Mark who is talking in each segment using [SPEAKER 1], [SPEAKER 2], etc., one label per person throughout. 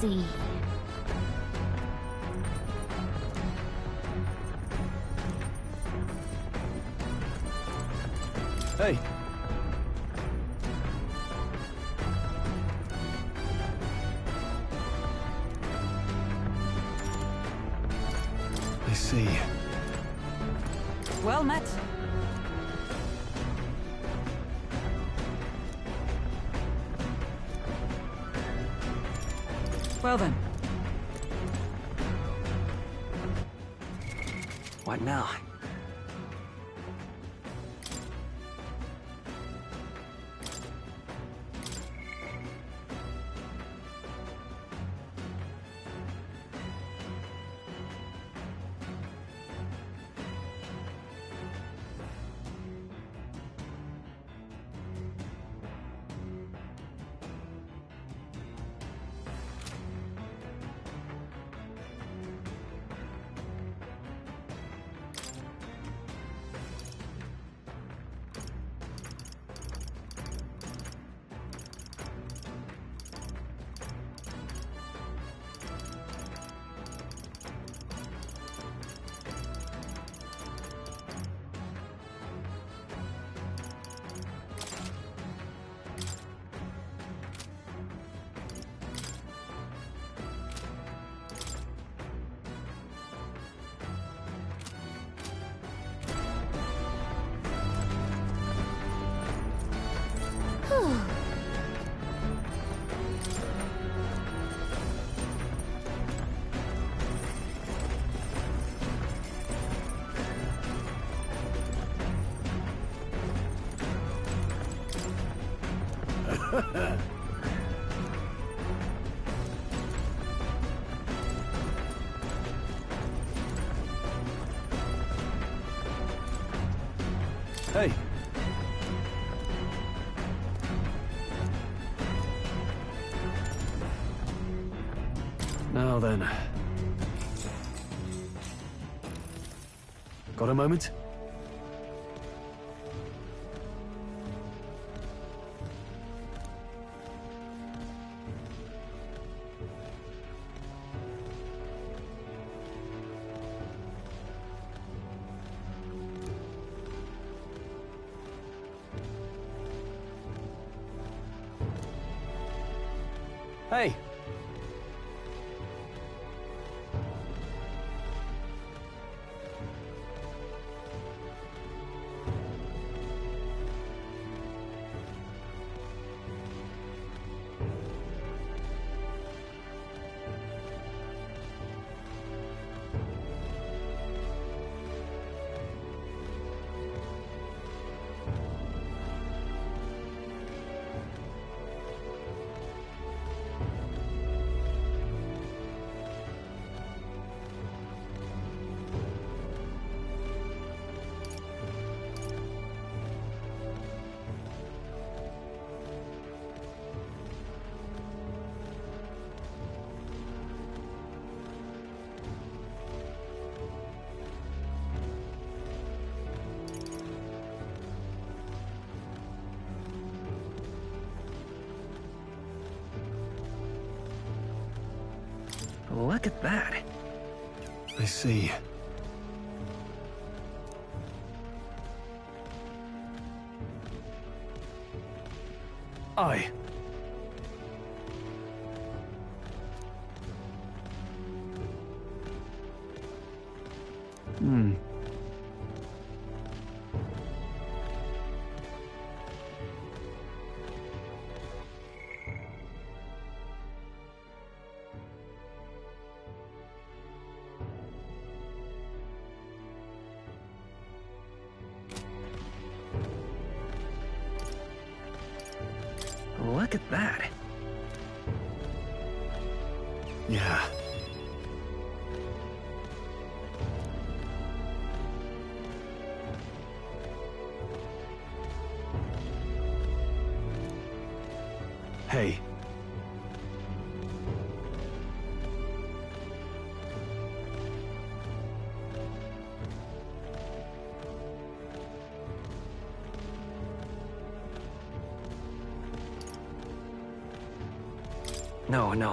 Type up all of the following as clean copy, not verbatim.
[SPEAKER 1] see.
[SPEAKER 2] Hey. I see.
[SPEAKER 3] Well met. Well then.
[SPEAKER 2] What now? Hey. Now then. Got a moment? Hey! Look at that. I see. Aye. Look at that. Yeah. Hey. No.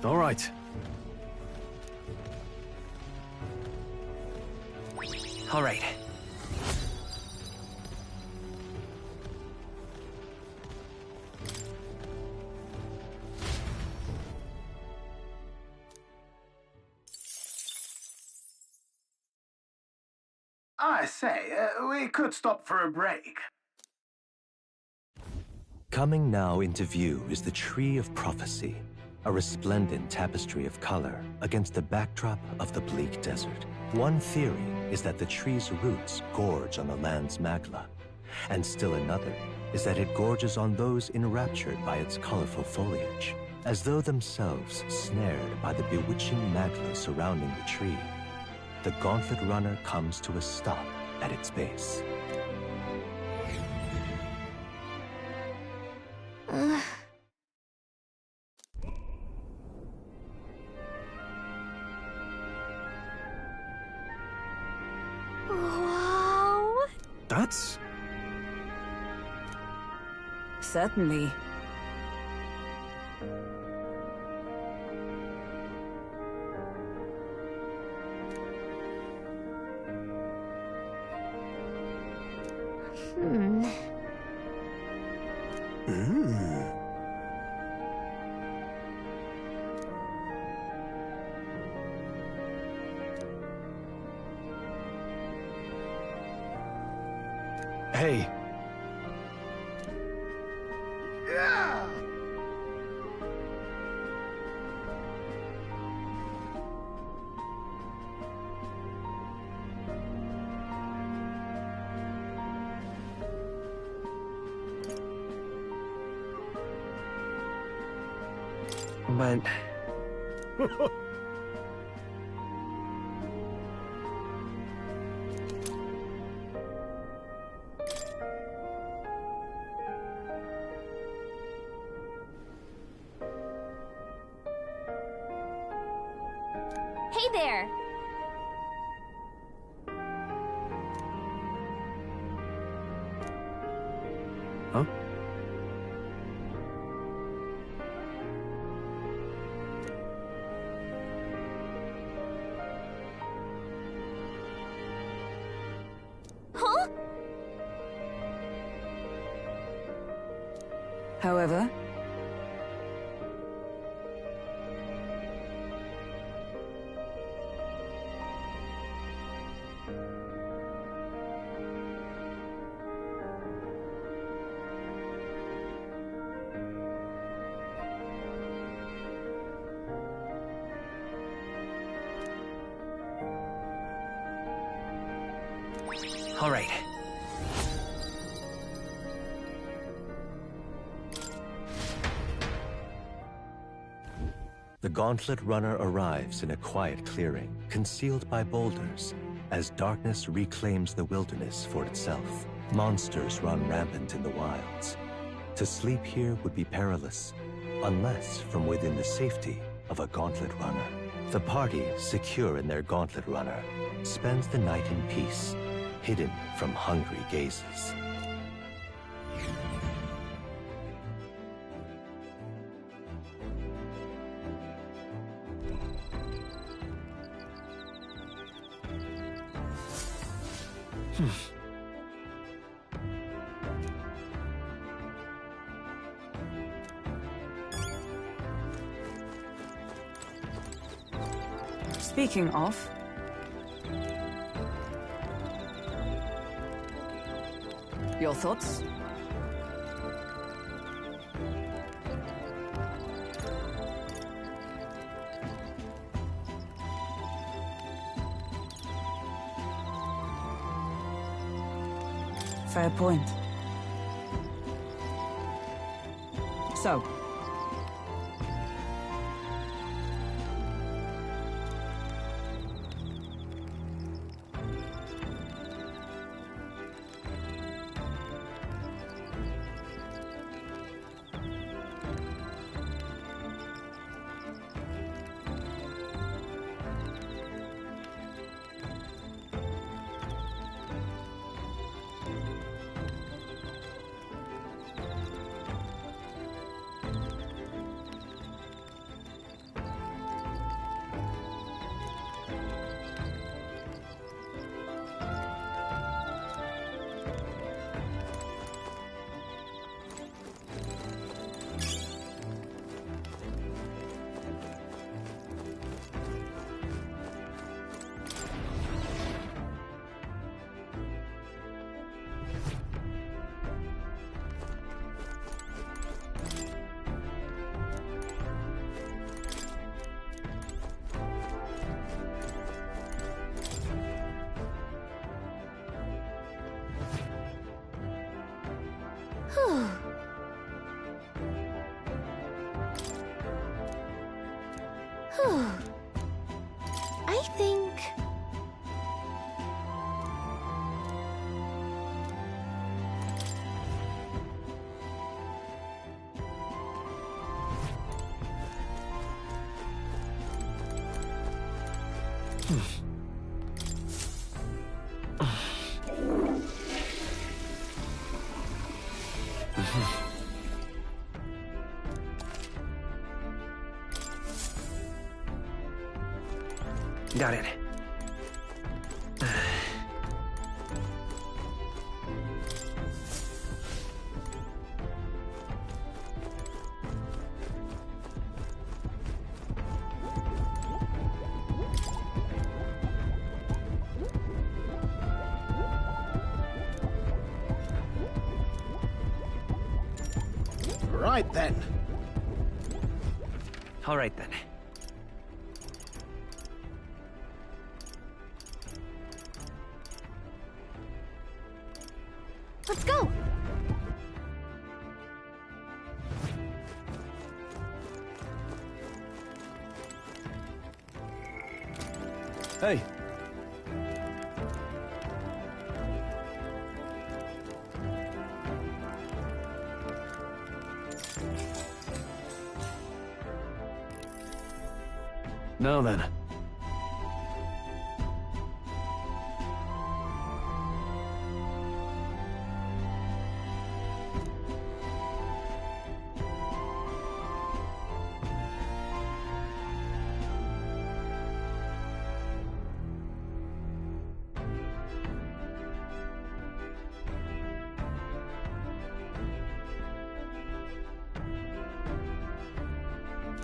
[SPEAKER 2] All right.
[SPEAKER 1] All right.
[SPEAKER 3] I say, we could stop for a break.
[SPEAKER 4] Coming now into view is the Tree of Prophecy, a resplendent tapestry of color against the backdrop of the bleak desert. One theory is that the tree's roots gorge on the land's magla, and still another is that it gorges on those enraptured by its colorful foliage, as though themselves snared by the bewitching magla surrounding the tree. The Gauntlet Runner comes to a stop at its base.
[SPEAKER 5] Wow!
[SPEAKER 2] That's...
[SPEAKER 5] Certainly.
[SPEAKER 2] Hey.
[SPEAKER 1] But...
[SPEAKER 5] Hey there!
[SPEAKER 2] Huh?
[SPEAKER 5] Huh?
[SPEAKER 6] However,
[SPEAKER 1] All right.
[SPEAKER 4] The Gauntlet Runner arrives in a quiet clearing, concealed by boulders, as darkness reclaims the wilderness for itself. Monsters run rampant in the wilds. To sleep here would be perilous, unless from within the safety of a Gauntlet Runner. The party, secure in their Gauntlet Runner, spends the night in peace, hidden from hungry gazes.
[SPEAKER 6] speaking of, your thoughts? Fair point. So,
[SPEAKER 5] Whew. Whew. I think...
[SPEAKER 1] Got it.
[SPEAKER 3] Right then.
[SPEAKER 1] All right then.
[SPEAKER 5] Let's go!
[SPEAKER 2] Hey. Now then.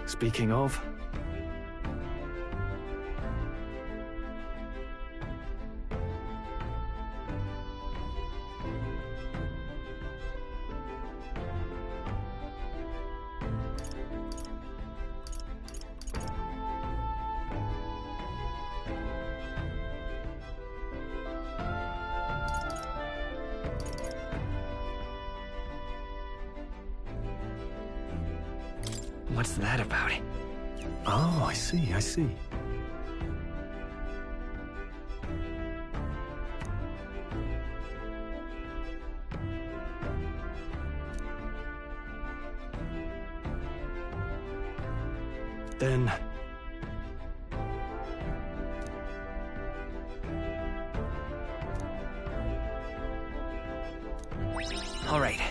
[SPEAKER 2] Speaking of...
[SPEAKER 1] What's that about?
[SPEAKER 2] Oh, I see, I see. Then...
[SPEAKER 1] All right.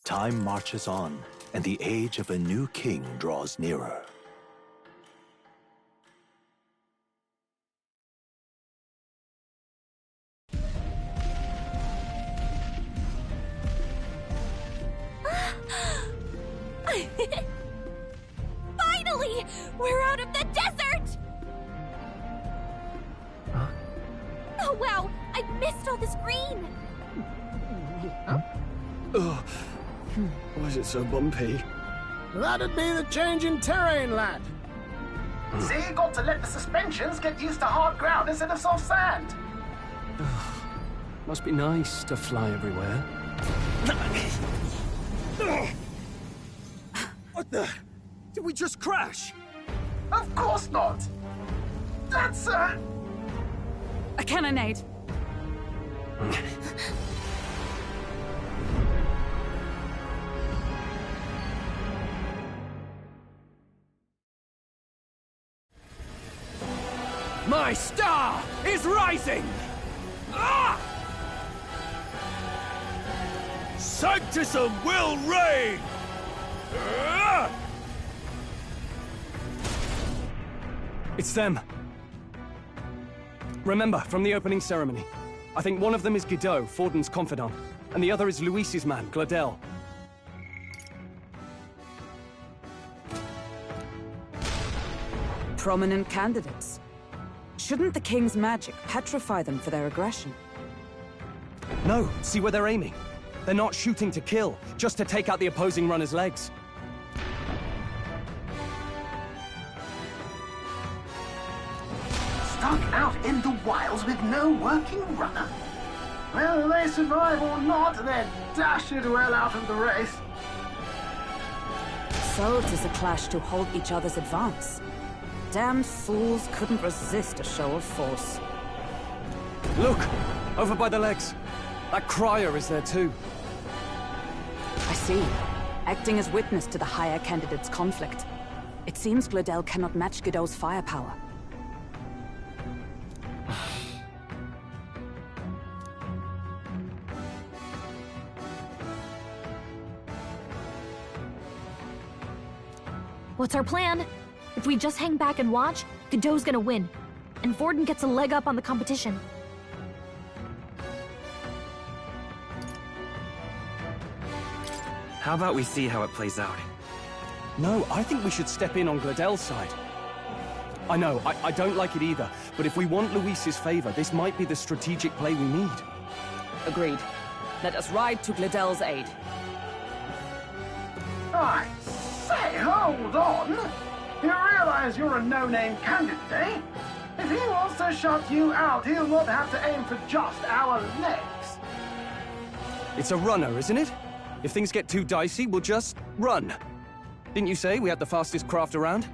[SPEAKER 4] Time marches on, and the age of a new king draws nearer.
[SPEAKER 5] Finally! We're out of the desert!
[SPEAKER 1] Huh?
[SPEAKER 5] Oh wow! I missed all this green!
[SPEAKER 2] Ugh. Why is it so bumpy?
[SPEAKER 3] That'd be the change in terrain, lad. See, you got to let the suspensions get used to hard ground instead of soft sand.
[SPEAKER 2] Must be nice to fly everywhere. What the? Did we just crash?
[SPEAKER 3] Of course not. That's
[SPEAKER 6] A cannonade.
[SPEAKER 2] My star is rising! Ah! Sanctism will reign! Ah! It's them. Remember, from the opening ceremony. I think one of them is Guido, Forden's confidant, and the other is Luis's man, Gladel.
[SPEAKER 6] Prominent candidates. Shouldn't the king's magic petrify them for their aggression?
[SPEAKER 2] No, see where they're aiming. They're not shooting to kill, just to take out the opposing runner's legs.
[SPEAKER 3] Stuck out in the wilds with no working runner. Whether they survive or not, they're dashed well out of the race.
[SPEAKER 6] So it is a clash to halt each other's advance. Damned fools couldn't resist a show of force.
[SPEAKER 2] Look! Over by the legs. That crier is there too.
[SPEAKER 6] I see. Acting as witness to the higher candidate's conflict. It seems Gladel cannot match Godot's firepower.
[SPEAKER 5] What's our plan? If we just hang back and watch, Godot's gonna win. And Forden gets a leg up on the competition.
[SPEAKER 1] How about we see how it plays out?
[SPEAKER 2] No, I think we should step in on Gladel's side. I know, I don't like it either, but if we want Luis's favor, this might be the strategic play we need.
[SPEAKER 6] Agreed. Let us ride to Gladel's aid.
[SPEAKER 3] I say, hold on! You realize you're a no-name candidate, eh? If he wants to shut you out, he'll not have to aim for just our legs.
[SPEAKER 2] It's a runner, isn't it? If things get too dicey, we'll just run. Didn't you say we had the fastest craft around?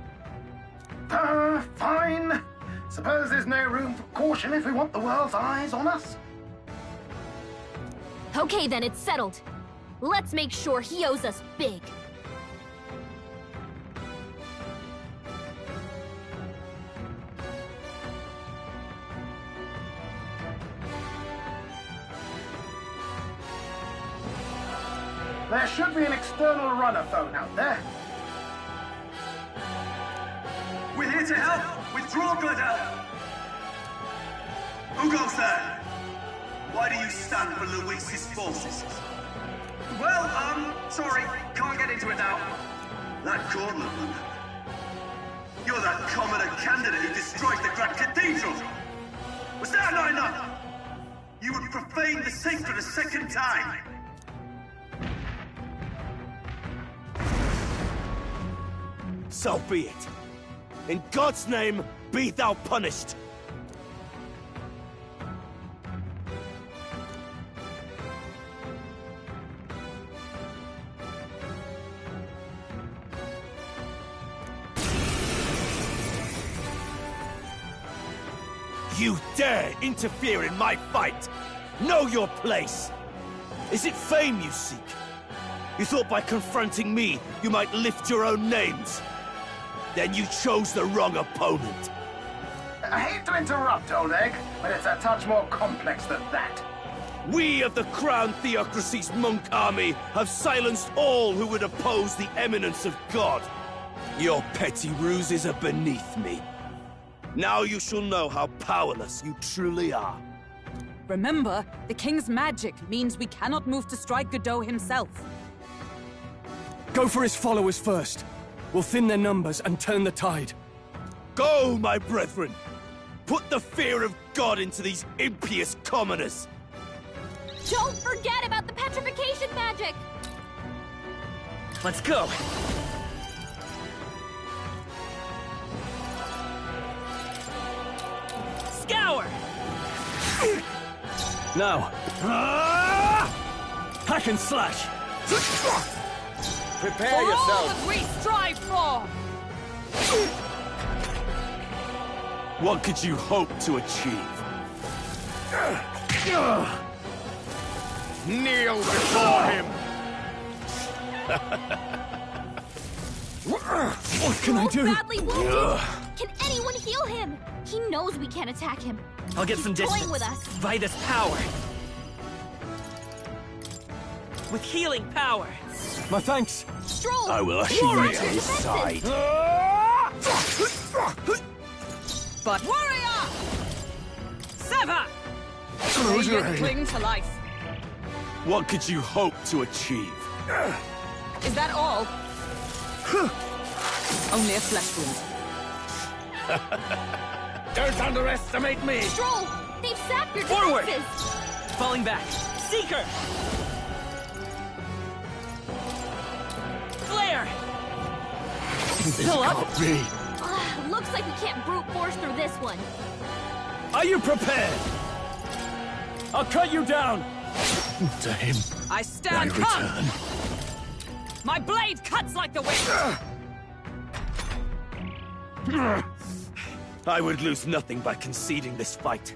[SPEAKER 3] Fine. Suppose there's no room for caution if we want the world's eyes on us?
[SPEAKER 5] Okay then, it's settled. Let's make sure he owes us big.
[SPEAKER 3] There should be an external runner phone out there.
[SPEAKER 7] We're here to help! Withdraw, Gladel! Who goes there? Why do you stand for Luis's forces? Well, sorry, can't get into it now. That cornman. You're that commoner candidate who destroyed the Grand Cathedral! Was that not enough? You would profane the sacred a second time!
[SPEAKER 8] So be it. In God's name, be thou punished! You dare interfere in my fight! Know your place! Is it fame you seek? You thought by confronting me, you might lift your own names? Then you chose the wrong opponent.
[SPEAKER 3] I hate to interrupt, Old Egg, but it's a touch more complex than that.
[SPEAKER 8] We of the Crown Theocracy's monk army have silenced all who would oppose the eminence of God. Your petty ruses are beneath me. Now you shall know how powerless you truly are.
[SPEAKER 6] Remember, the king's magic means we cannot move to strike Godot himself.
[SPEAKER 2] Go for his followers first. We'll thin their numbers and turn the tide.
[SPEAKER 8] Go, my brethren! Put the fear of God into these impious commoners!
[SPEAKER 5] Don't forget about the petrification magic!
[SPEAKER 1] Let's go! Scour!
[SPEAKER 2] Now. Hack and slash!
[SPEAKER 8] Prepare
[SPEAKER 6] For all
[SPEAKER 8] yourself!
[SPEAKER 6] that we strive for!
[SPEAKER 8] What could you hope to achieve? Kneel before him!
[SPEAKER 2] What can I do?
[SPEAKER 5] Badly wounded. Can anyone heal him? He knows we can't attack him.
[SPEAKER 1] I'll get some
[SPEAKER 5] He's
[SPEAKER 1] distance.
[SPEAKER 5] toying with us.
[SPEAKER 1] By this power. With healing power.
[SPEAKER 2] My thanks.
[SPEAKER 5] Stroll!
[SPEAKER 8] I will
[SPEAKER 5] He's
[SPEAKER 8] usher
[SPEAKER 5] on
[SPEAKER 8] you to
[SPEAKER 5] your
[SPEAKER 8] his
[SPEAKER 5] defenses.
[SPEAKER 8] side.
[SPEAKER 6] But warrior! Sever!
[SPEAKER 2] Close
[SPEAKER 6] May
[SPEAKER 2] your
[SPEAKER 6] it
[SPEAKER 2] head.
[SPEAKER 6] cling to life.
[SPEAKER 8] What could you hope to achieve?
[SPEAKER 6] Is that all? Only a flesh wound.
[SPEAKER 8] Don't underestimate me!
[SPEAKER 5] Stroll! They've sapped your
[SPEAKER 1] Forward!
[SPEAKER 5] defenses!
[SPEAKER 1] Falling back. Seeker! Still up?
[SPEAKER 8] Can't be.
[SPEAKER 5] Looks like we can't brute force through this one.
[SPEAKER 2] Are you prepared? I'll cut you down!
[SPEAKER 8] To him,
[SPEAKER 6] I
[SPEAKER 8] I
[SPEAKER 6] stand firm!
[SPEAKER 8] return.
[SPEAKER 6] My blade cuts like the wind!
[SPEAKER 8] I would lose nothing by conceding this fight.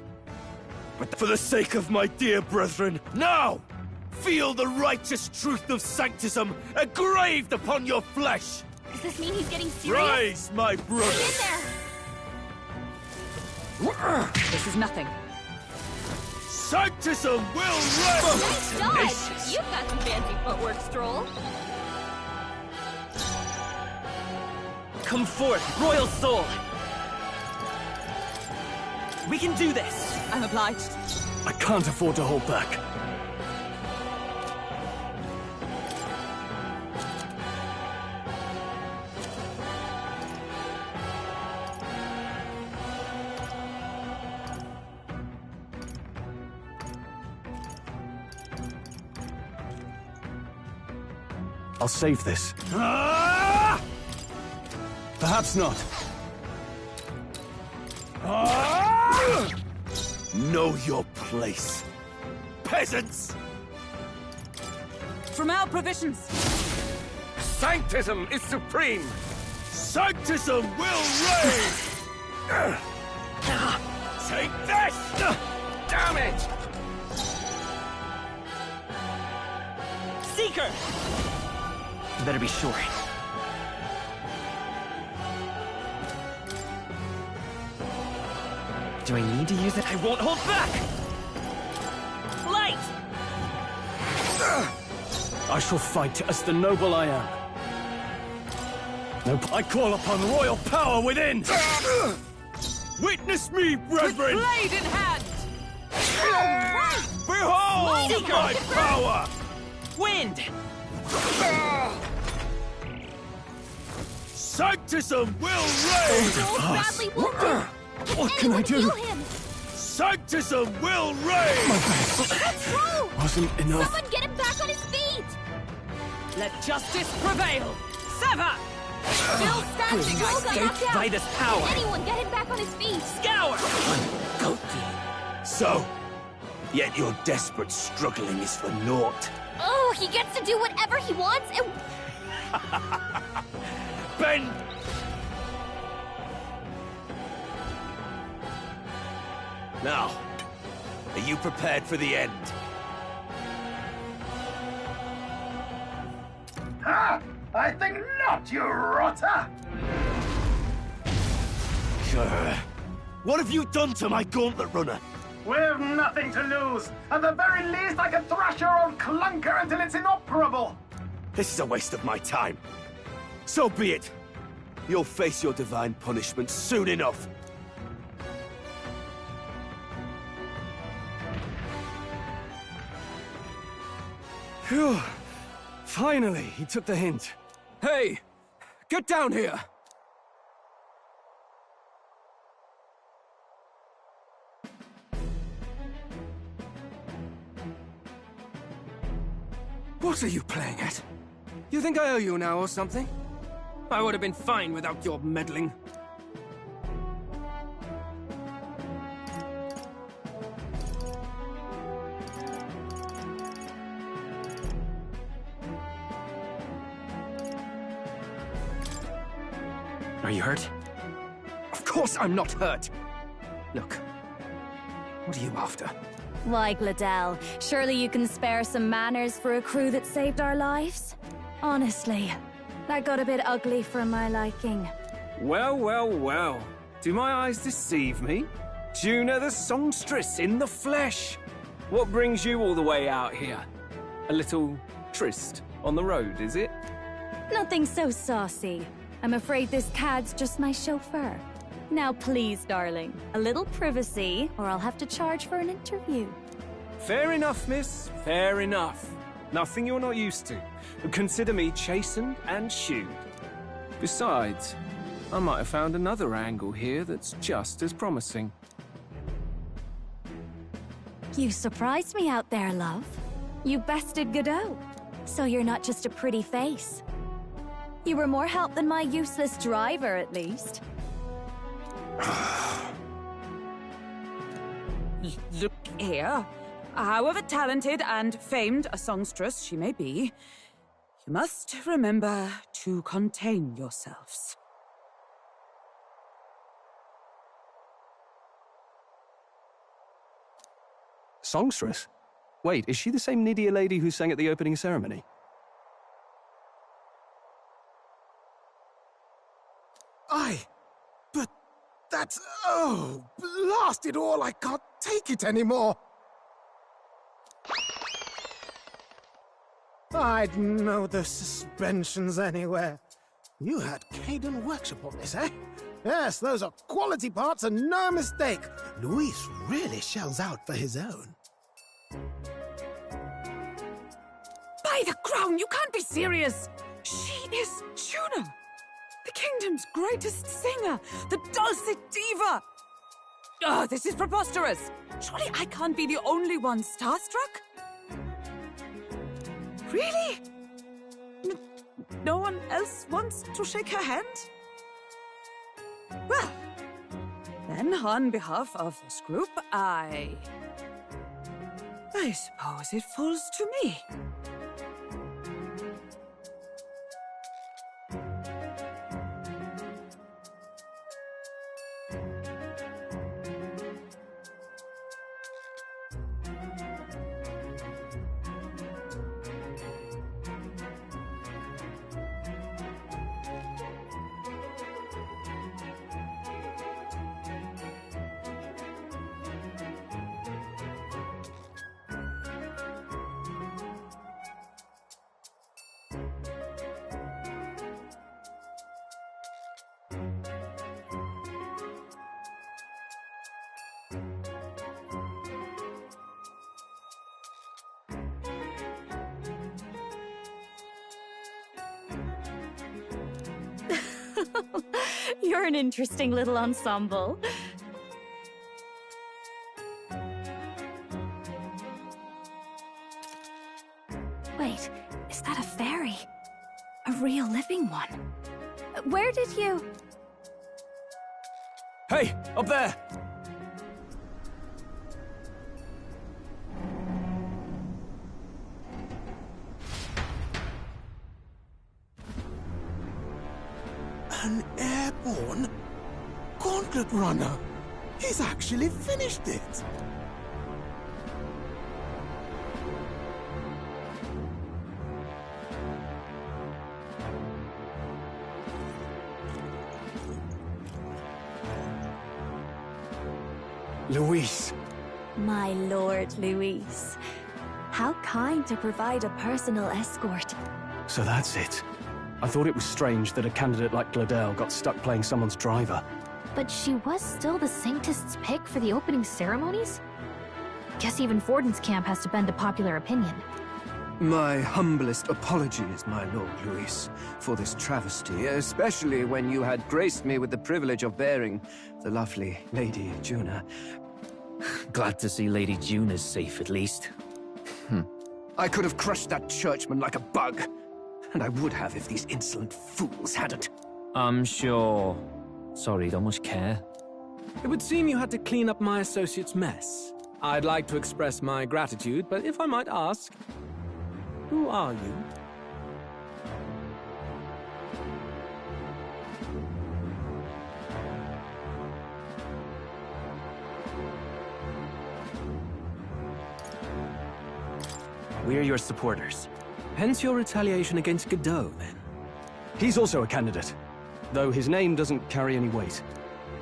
[SPEAKER 8] But for the sake of my dear brethren, now! Feel the righteous truth of sanctism engraved upon your flesh!
[SPEAKER 5] Does this mean he's getting serious?
[SPEAKER 8] Rise, my brother!
[SPEAKER 5] Get in there!
[SPEAKER 6] This is nothing.
[SPEAKER 8] Sanctism will reign!
[SPEAKER 5] Nice dodge! You've got some fancy footwork, Stroll.
[SPEAKER 1] Come forth, royal soul! We can do this!
[SPEAKER 6] I'm obliged.
[SPEAKER 2] I can't afford to hold back. I'll save this. Perhaps not.
[SPEAKER 8] Know your place, peasants!
[SPEAKER 6] From our provisions!
[SPEAKER 2] Sanctism is supreme!
[SPEAKER 8] Sanctism will reign! Take this!
[SPEAKER 2] Damn it!
[SPEAKER 1] Seeker! You better be sure. Do I need to use it? I won't hold back! Light!
[SPEAKER 2] I shall fight as the noble I am. Nope. I call upon royal power within!
[SPEAKER 8] Witness me, brethren!
[SPEAKER 6] Blade in hand!
[SPEAKER 8] Behold
[SPEAKER 1] Seeker!
[SPEAKER 8] my power!
[SPEAKER 1] Wind!
[SPEAKER 8] Sanctism will reign!
[SPEAKER 5] Stroll's badly wounded.
[SPEAKER 2] What can I do?
[SPEAKER 5] Heal him.
[SPEAKER 8] Sanctism will reign!
[SPEAKER 5] Stroll!
[SPEAKER 2] Wasn't enough.
[SPEAKER 5] Someone get him back on his feet!
[SPEAKER 6] Let justice prevail! Sever!
[SPEAKER 5] Still standing. Stroll got knocked out.
[SPEAKER 1] By this power!
[SPEAKER 5] Anyone get him back on his feet!
[SPEAKER 1] Scour!
[SPEAKER 8] So, yet your desperate struggling is for naught.
[SPEAKER 5] Oh, he gets to do whatever he wants and...
[SPEAKER 8] Bend! Now, are you prepared for the end?
[SPEAKER 3] Ha! I think not, you rotter!
[SPEAKER 8] What have you done to my gauntlet runner?
[SPEAKER 3] We've nothing to lose. At the very least, I can thrash your old clunker until it's inoperable.
[SPEAKER 8] This is a waste of my time. So be it. You'll face your divine punishment soon enough.
[SPEAKER 2] Phew. Finally, he took the hint. Hey! Get down here! What are you playing at? You think I owe you now or something? I would have been fine without your meddling.
[SPEAKER 1] Are you hurt?
[SPEAKER 2] Of course I'm not hurt! Look, what are you after?
[SPEAKER 5] Why, Gladell, surely you can spare some manners for a crew that saved our lives? Honestly, that got a bit ugly for my liking.
[SPEAKER 2] Well, well, well. Do my eyes deceive me? Juna the songstress in the flesh! What brings you all the way out here? A little tryst on the road, is it?
[SPEAKER 5] Nothing so saucy. I'm afraid this cad's just my chauffeur. Now please, darling, a little privacy, or I'll have to charge for an interview.
[SPEAKER 2] Fair enough, miss. Fair enough. Nothing you're not used to. Consider me chastened and shooed. Besides, I might have found another angle here that's just as promising.
[SPEAKER 5] You surprised me out there, love. You bested Godot. So you're not just a pretty face. You were more help than my useless driver, at least.
[SPEAKER 6] Look here. However talented and famed a songstress she may be, you must remember to contain yourselves.
[SPEAKER 2] Songstress? Wait, is she the same Nydia lady who sang at the opening ceremony?
[SPEAKER 9] Aye, but that's... oh, blast it all, I can't take it anymore. I'd know the suspensions anywhere. You had Caden workshop on this, eh? Yes, those are quality parts and no mistake. Luis really shells out for his own.
[SPEAKER 6] By the crown, you can't be serious! She is Juna! The kingdom's greatest singer! The dulcet diva! Oh, this is preposterous! Surely I can't be the only one starstruck? Really? No one else wants to shake her hand? Well, then on behalf of this group, I suppose it falls to me.
[SPEAKER 5] You're an interesting little ensemble. Wait, is that a fairy? A real living one? Where did you...
[SPEAKER 2] Hey, up there!
[SPEAKER 9] An airborne gauntlet runner. He's actually finished it.
[SPEAKER 2] Luis.
[SPEAKER 5] My lord, Luis. How kind to provide a personal escort.
[SPEAKER 2] So that's it. I thought it was strange that a candidate like Gladel got stuck playing someone's driver.
[SPEAKER 10] But she was still the Sanctist's pick for the opening ceremonies? Guess even Forden's camp has to bend to popular opinion.
[SPEAKER 11] My humblest apologies, my Lord Luis, for this travesty, especially when you had graced me with the privilege of bearing the lovely Lady Juna.
[SPEAKER 1] Glad to see Lady Juna's safe, at least.
[SPEAKER 11] I could have crushed that churchman like a bug, and I would have if these insolent fools hadn't.
[SPEAKER 1] I'm sure. Sorry, don't much care.
[SPEAKER 2] It would seem you had to clean up my associate's mess. I'd like to express my gratitude, but if I might ask, who are you?
[SPEAKER 1] We're your supporters.
[SPEAKER 2] Hence your retaliation against Godot, then? He's also a candidate, though his name doesn't carry any weight.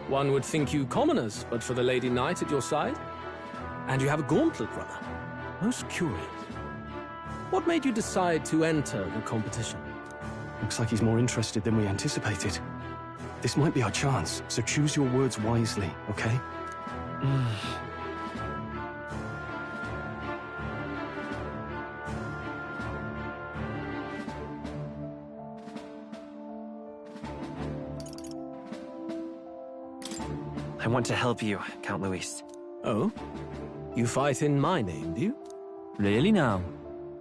[SPEAKER 2] One would think you commoners, but for the Lady Knight at your side. And you have a gauntlet runner. Most curious. What made you decide to enter the competition? Looks like he's more interested than we anticipated. This might be our chance, so choose your words wisely, okay?
[SPEAKER 1] I want to help you, Count Luis.
[SPEAKER 2] Oh? You fight in my name, do you?
[SPEAKER 1] Really now?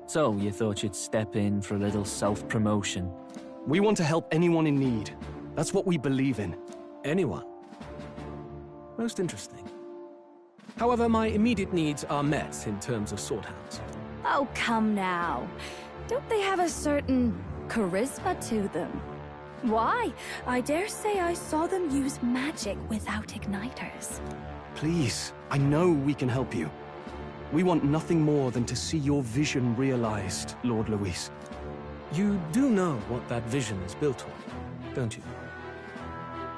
[SPEAKER 1] So, you thought you'd step in for a little self-promotion?
[SPEAKER 11] We want to help anyone in need. That's what we believe in.
[SPEAKER 2] Anyone? Most interesting. However, my immediate needs are met in terms of swordhounds.
[SPEAKER 5] Oh, come now. Don't they have a certain charisma to them? Why, I dare say I saw them use magic without igniters.
[SPEAKER 11] Please, I know we can help you. We want nothing more than to see your vision realized, Lord Luis.
[SPEAKER 2] You do know what that vision is built on, don't you?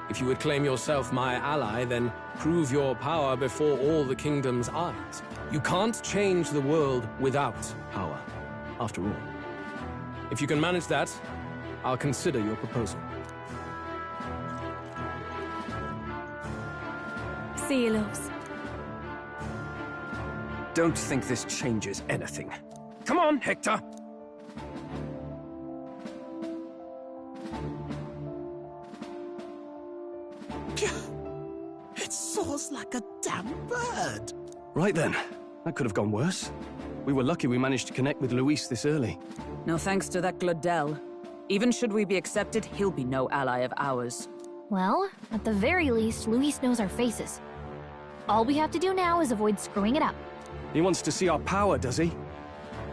[SPEAKER 2] If you would claim yourself my ally, then prove your power before all the kingdom's eyes. You can't change the world without power, after all. If you can manage that, I'll consider your proposal.
[SPEAKER 5] See you, loves.
[SPEAKER 11] Don't think this changes anything. Come on, Hector!
[SPEAKER 9] It soars like a damn bird.
[SPEAKER 11] Right then. That could have gone worse. We were lucky we managed to connect with Luis this early.
[SPEAKER 6] No thanks to that Gladel. Even should we be accepted, he'll be no ally of ours.
[SPEAKER 10] Well, at the very least, Luis knows our faces. All we have to do now is avoid screwing it up.
[SPEAKER 11] He wants to see our power, does he?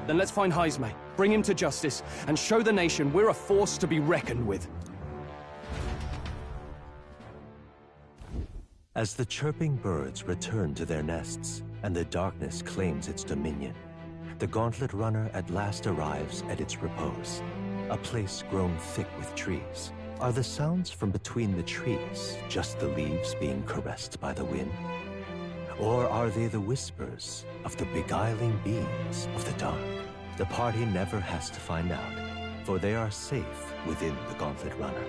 [SPEAKER 11] Then let's find Heisme, bring him to justice, and show the nation we're a force to be reckoned with.
[SPEAKER 4] As the chirping birds return to their nests and the darkness claims its dominion, the Gauntlet Runner at last arrives at its repose, a place grown thick with trees. Are the sounds from between the trees just the leaves being caressed by the wind? Or are they the whispers of the beguiling beings of the dark? The party never has to find out, for they are safe within the Gauntlet Runner.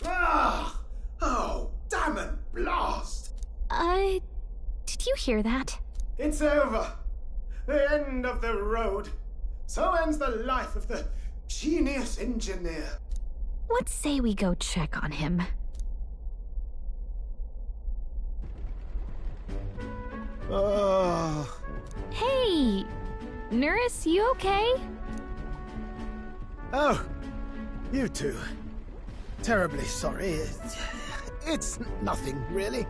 [SPEAKER 9] Ah! Oh, damn it, blast!
[SPEAKER 10] Did you hear that?
[SPEAKER 9] It's over. The end of the road. So ends the life of the genius engineer.
[SPEAKER 10] Let's say we go check on him.
[SPEAKER 9] Oh.
[SPEAKER 10] Hey! Nurse, you okay?
[SPEAKER 9] Oh, you two. Terribly sorry. It's nothing, really.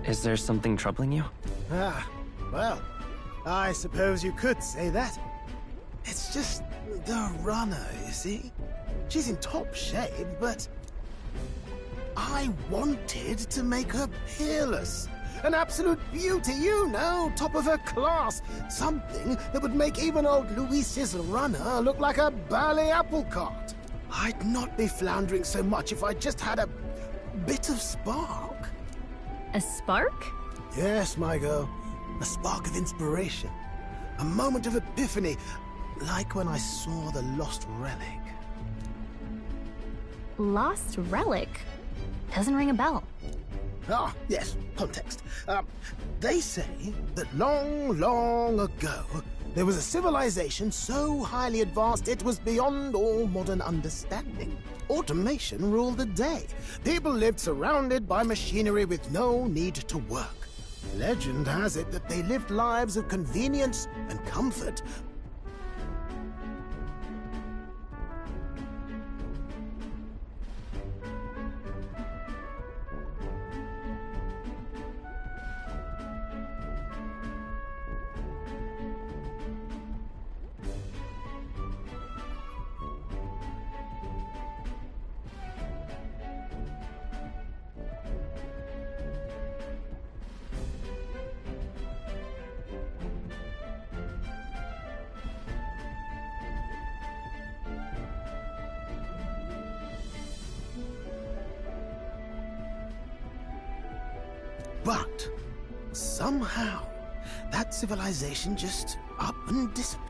[SPEAKER 1] Is there something troubling you?
[SPEAKER 9] Ah, well, I suppose you could say that. It's just the runner, you see? She's in top shape, but I wanted to make her peerless. An absolute beauty, you know, top of her class. Something that would make even old Luis's runner look like a ballet apple cart. I'd not be floundering so much if I just had a bit of spark.
[SPEAKER 10] A spark?
[SPEAKER 9] Yes, my girl. A spark of inspiration. A moment of epiphany, like when I saw the lost relic.
[SPEAKER 10] Lost relic? Doesn't ring a bell.
[SPEAKER 9] Ah, yes, context. They say that long, long ago, there was a civilization so highly advanced it was beyond all modern understanding. Automation ruled the day. People lived surrounded by machinery with no need to work. Legend has it that they lived lives of convenience and comfort. But somehow, that civilization just up and disappeared.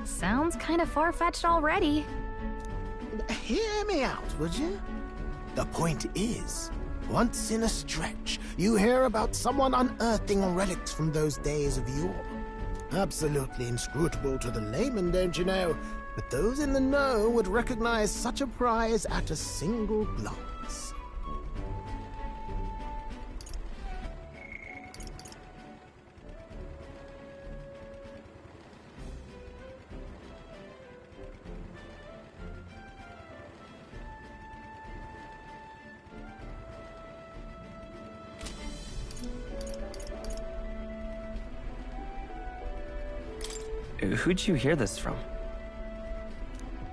[SPEAKER 10] Sounds kind of far-fetched already.
[SPEAKER 9] Hear me out, would you? The point is, once in a stretch, you hear about someone unearthing relics from those days of yore. Absolutely inscrutable to the layman, don't you know? But those in the know would recognize such a prize at a single glance.
[SPEAKER 1] Who'd you hear this from?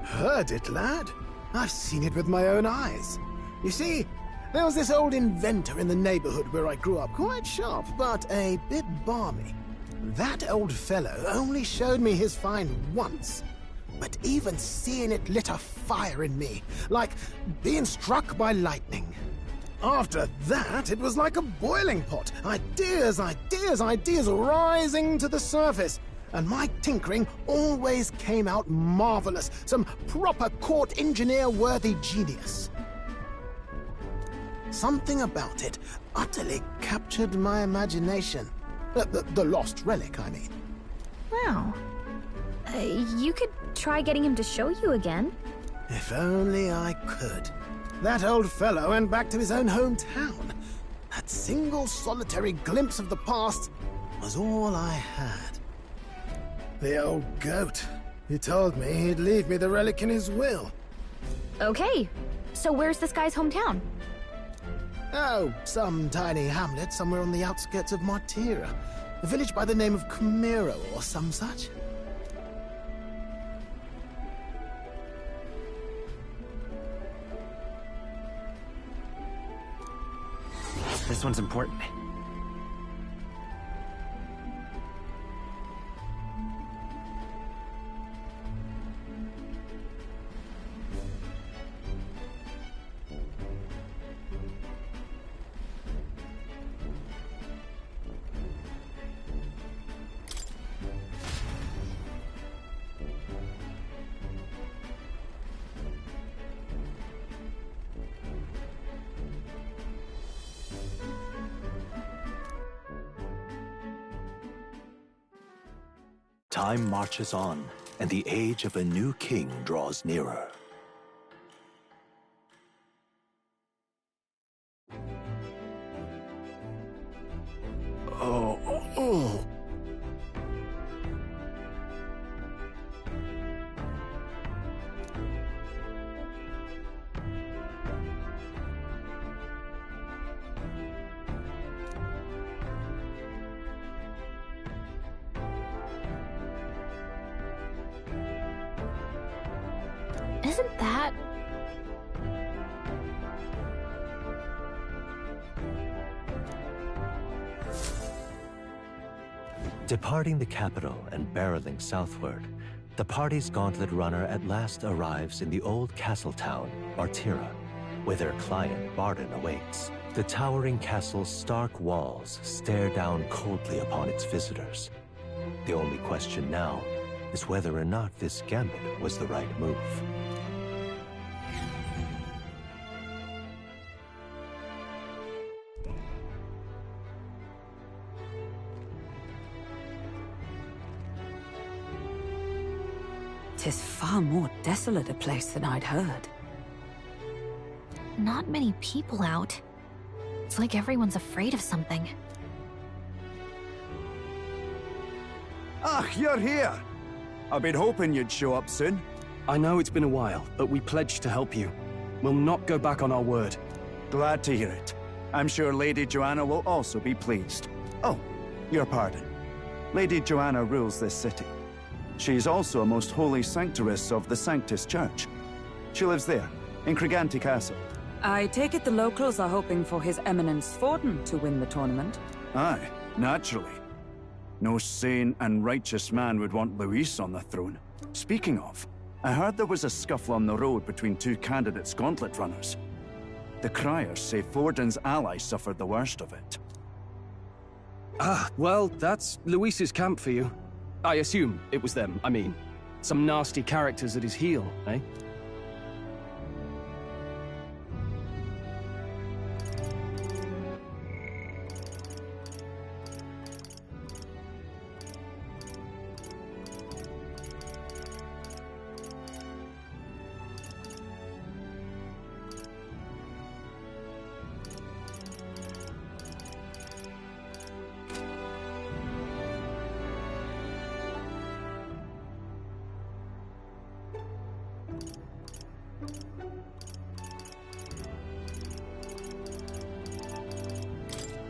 [SPEAKER 9] Heard it, lad. I've seen it with my own eyes. You see, there was this old inventor in the neighborhood where I grew up, quite sharp, but a bit balmy. That old fellow only showed me his find once, but even seeing it lit a fire in me, like being struck by lightning. After that, it was like a boiling pot. Ideas, ideas, ideas rising to the surface. And my tinkering always came out marvelous. Some proper court engineer-worthy genius. Something about it utterly captured my imagination. The lost relic, I mean.
[SPEAKER 10] Wow. You could try getting him to show you again.
[SPEAKER 9] If only I could. That old fellow went back to his own hometown. That single solitary glimpse of the past was all I had. The old goat. He told me he'd leave me the relic in his will.
[SPEAKER 10] Okay, so where's this guy's hometown?
[SPEAKER 9] Oh, some tiny hamlet somewhere on the outskirts of Martira. A village by the name of Camiro or some such.
[SPEAKER 1] This one's important.
[SPEAKER 4] Time marches on, and the age of a new king draws nearer.
[SPEAKER 10] Isn't that...
[SPEAKER 4] Departing the capital and barreling southward, the party's gauntlet runner at last arrives in the old castle town, Bartira, where their client Barden awaits. The towering castle's stark walls stare down coldly upon its visitors. The only question now is whether or not this gambit was the right move.
[SPEAKER 6] "'Tis far more desolate a place than I'd heard."
[SPEAKER 10] Not many people out. It's like everyone's afraid of something.
[SPEAKER 12] Ah, you're here! I've been hoping you'd show up soon.
[SPEAKER 13] I know it's been a while, but we pledged to help you. We'll not go back on our word.
[SPEAKER 12] Glad to hear it. I'm sure Lady Joanna will also be pleased. Oh, your pardon. Lady Joanna rules this city. She's also a most holy sanctuaress of the Sanctus Church. She lives there, in Criganti Castle.
[SPEAKER 6] I take it the locals are hoping for His Eminence Forden to win the tournament.
[SPEAKER 12] Aye, naturally. No sane and righteous man would want Luis on the throne. Speaking of, I heard there was a scuffle on the road between two candidates' gauntlet runners. The criers say Forden's allies suffered the worst of it.
[SPEAKER 13] Ah, well, that's Luis's camp for you. I assume it was them, I mean. Some nasty characters at his heel, eh?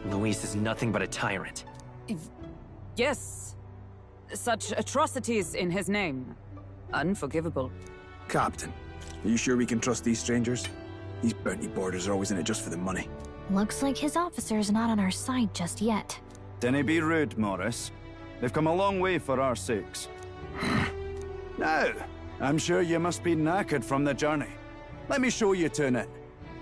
[SPEAKER 1] Luis is nothing but a tyrant.
[SPEAKER 6] Yes. Such atrocities in his name. Unforgivable.
[SPEAKER 14] Captain, are you sure we can trust these strangers? These bounty boarders are always in it just for the money.
[SPEAKER 10] Looks like his officer's not on our side just yet.
[SPEAKER 12] Dinna be rude, Morris. They've come a long way for our sakes. Now, I'm sure you must be knackered from the journey. Let me show you to an inn.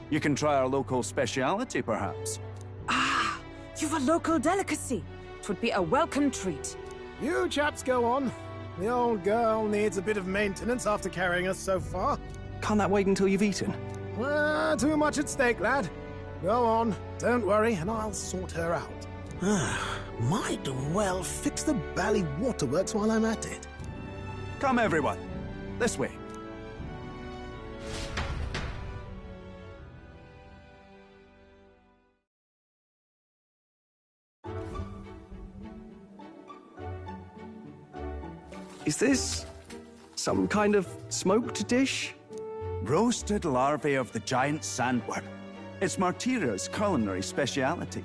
[SPEAKER 12] You can try our local speciality, perhaps.
[SPEAKER 6] Ah, you've a local delicacy. It would be a welcome treat.
[SPEAKER 9] You chaps go on. The old girl needs a bit of maintenance after carrying us so far.
[SPEAKER 13] Can't that wait until you've eaten?
[SPEAKER 9] Too much at stake, lad. Go on, don't worry, and I'll sort her out. Might well fix the bally waterworks while I'm at it.
[SPEAKER 12] Come, everyone. This way.
[SPEAKER 13] Is this some kind of smoked dish?
[SPEAKER 12] Roasted larvae of the giant sandworm. It's Martira's culinary speciality.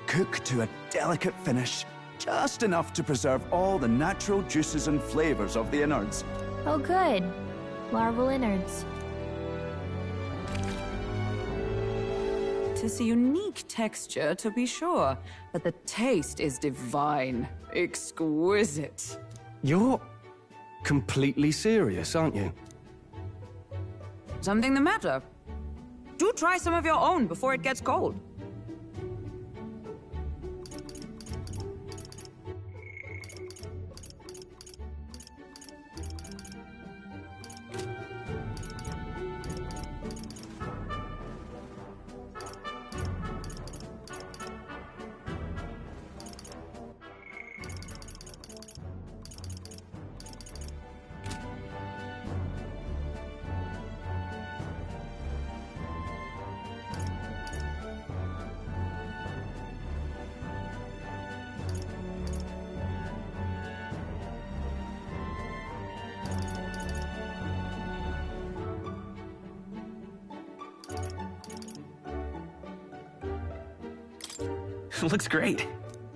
[SPEAKER 12] Cooked to a delicate finish, just enough to preserve all the natural juices and flavors of the innards.
[SPEAKER 10] Oh good. Larval innards.
[SPEAKER 6] Tis a unique texture, to be sure, but the taste is divine. Exquisite.
[SPEAKER 13] You're completely serious, aren't you?
[SPEAKER 6] Something the matter? Do try some of your own before it gets cold.
[SPEAKER 1] Looks great.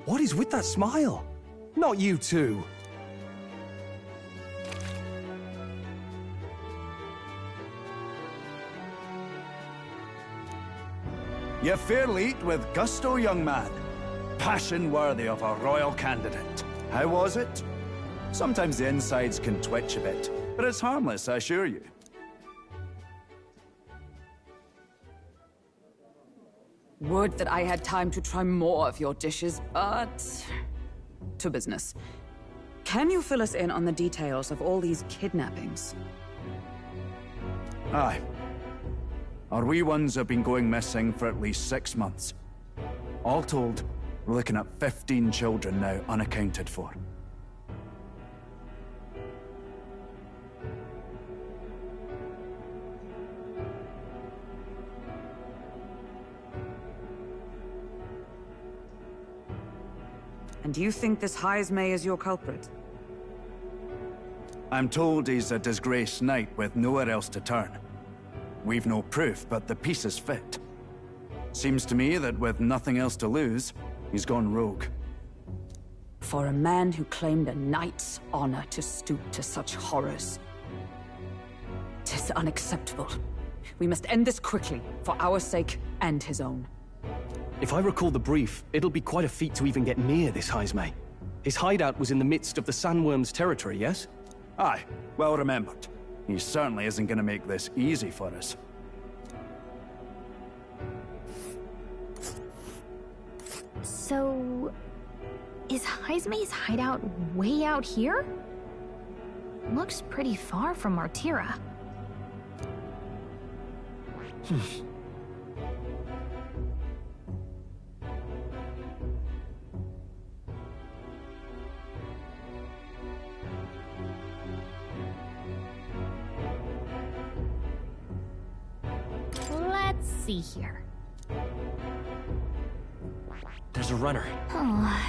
[SPEAKER 13] What is with that smile? Not you two.
[SPEAKER 12] You fairly eat with gusto, young man. Passion worthy of a royal candidate. How was it? Sometimes the insides can twitch a bit, but it's harmless, I assure you.
[SPEAKER 6] Would that I had time to try more of your dishes, but... to business. Can you fill us in on the details of all these kidnappings?
[SPEAKER 12] Aye. Our wee ones have been going missing for at least 6 months. All told, we're looking at 15 children now unaccounted for.
[SPEAKER 6] And you think this Heismay is your culprit?
[SPEAKER 12] I'm told he's a disgraced knight with nowhere else to turn. We've no proof, but the pieces fit. Seems to me that with nothing else to lose, he's gone rogue.
[SPEAKER 6] For a man who claimed a knight's honor to stoop to such horrors. 'Tis unacceptable. We must end this quickly, for our sake and his own.
[SPEAKER 13] If I recall the brief, it'll be quite a feat to even get near this Heismay. His hideout was in the midst of the Sandworm's territory, yes?
[SPEAKER 12] Aye, well remembered. He certainly isn't going to make this easy for us.
[SPEAKER 10] So... is Heismay's hideout way out here? Looks pretty far from Martira. Let's see here.
[SPEAKER 1] There's a runner.
[SPEAKER 10] Oh,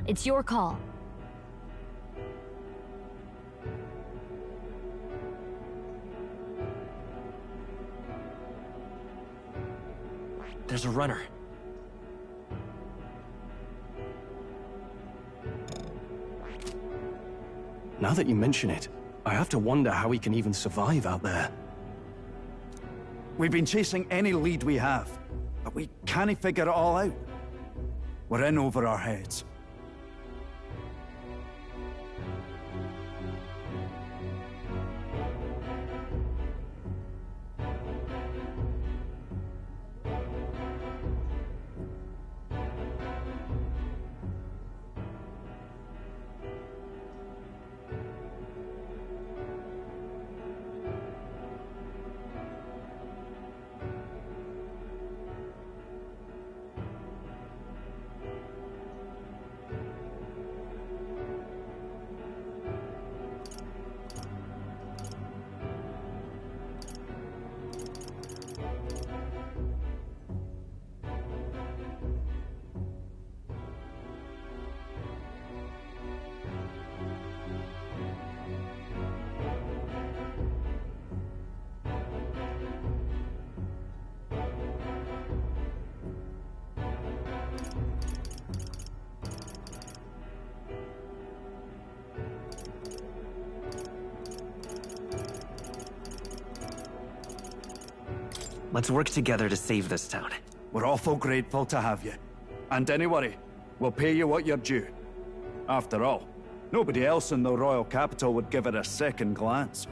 [SPEAKER 10] it's your call.
[SPEAKER 1] There's a runner.
[SPEAKER 13] Now that you mention it, I have to wonder how he can even survive out there.
[SPEAKER 12] We've been chasing any lead we have, but we can't figure it all out. We're in over our heads.
[SPEAKER 1] Let's work together to save this town.
[SPEAKER 12] We're awful grateful to have you. And don't worry, we'll pay you what you're due. After all, nobody else in the royal capital would give it a second glance.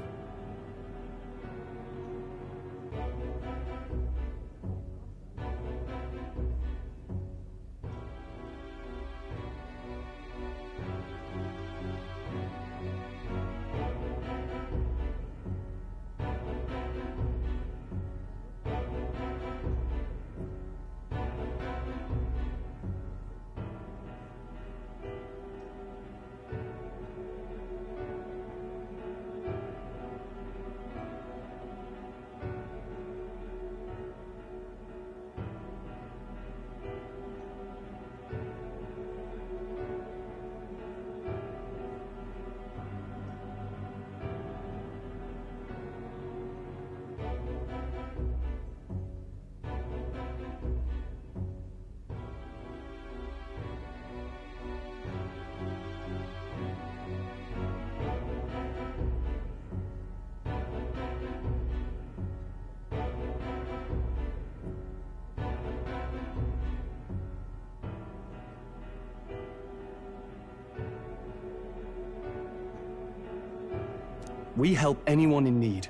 [SPEAKER 13] We help anyone in need.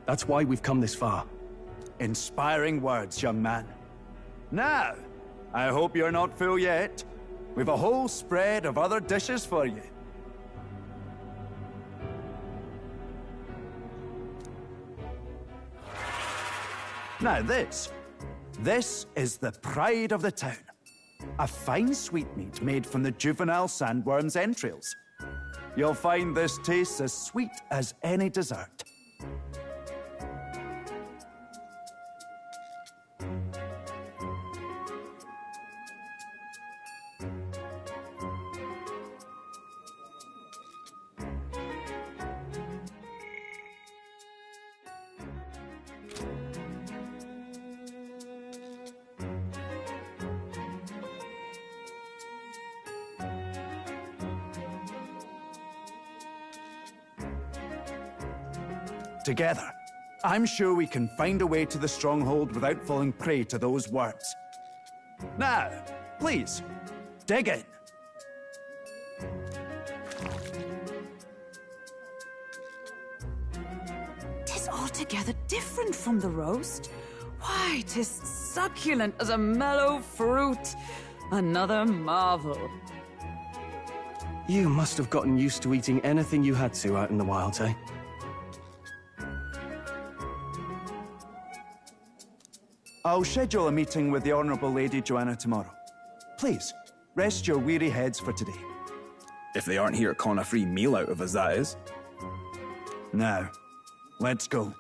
[SPEAKER 13] That's why we've come this far.
[SPEAKER 12] Inspiring words, young man. Now, I hope you're not full yet. We've a whole spread of other dishes for you. Now this is the pride of the town. A fine sweetmeat made from the juvenile sandworm's entrails. You'll find this tastes as sweet as any dessert. Together, I'm sure we can find a way to the stronghold without falling prey to those worms. Now, please, dig in.
[SPEAKER 6] Tis altogether different from the roast. Why, tis succulent as a mellow fruit. Another marvel.
[SPEAKER 13] You must have gotten used to eating anything you had to out in the wilds, eh?
[SPEAKER 12] I'll schedule a meeting with the Honourable Lady Joanna tomorrow. Please, rest your weary heads for today.
[SPEAKER 14] If they aren't here to con a free meal out of us, that is.
[SPEAKER 12] Now, let's go.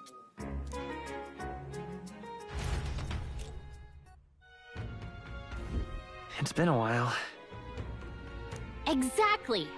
[SPEAKER 1] It's been a while.
[SPEAKER 10] Exactly.